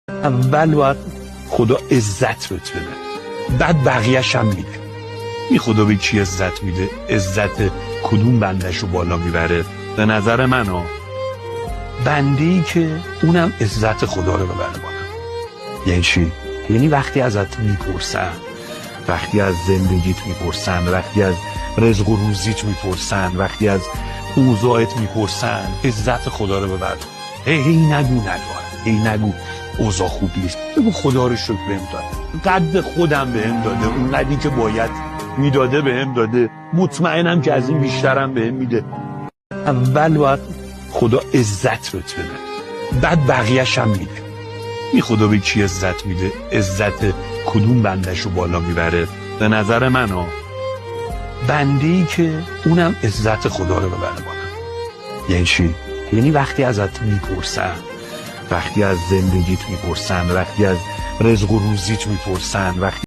اول باید خدا عزت بهت بده، بعد بقیه‌ش هم میده. خدا به کی عزت میده؟ عزت کدوم بندش رو بالا میبره؟ به نظر من بنده‌ای که اونم عزت خدا رو ببره بالا. یعنی چی؟ یعنی وقتی ازت میپرسن، وقتی از زندگیت میپرسن، وقتی از رزق و روزیت میپرسن، وقتی از اوضاعت میپرسن، عزت خدا رو ببر. هی نگو ندارم، هی نگو اوضاع خوب نیست، بگو خدا رو شکر بهم داده، قد خودم بهم داده، اون قدی که باید میداده بهم داده، مطمئنم که از این بیشترم بهم میده. اول باید خدا عزت بهت بده، بعد بقیه‌ش هم میده. خدا به کی عزت میده؟ عزت کدوم بندش رو بالا میبره؟ به نظر من بنده‌ای که اونم عزت خدا رو ببره بالا. یعنی چی؟ یعنی وقتی ازت میپرسن، وقتی از زندگیت میپرسن، وقتی از رزق و روزیت میپرسن، وقتی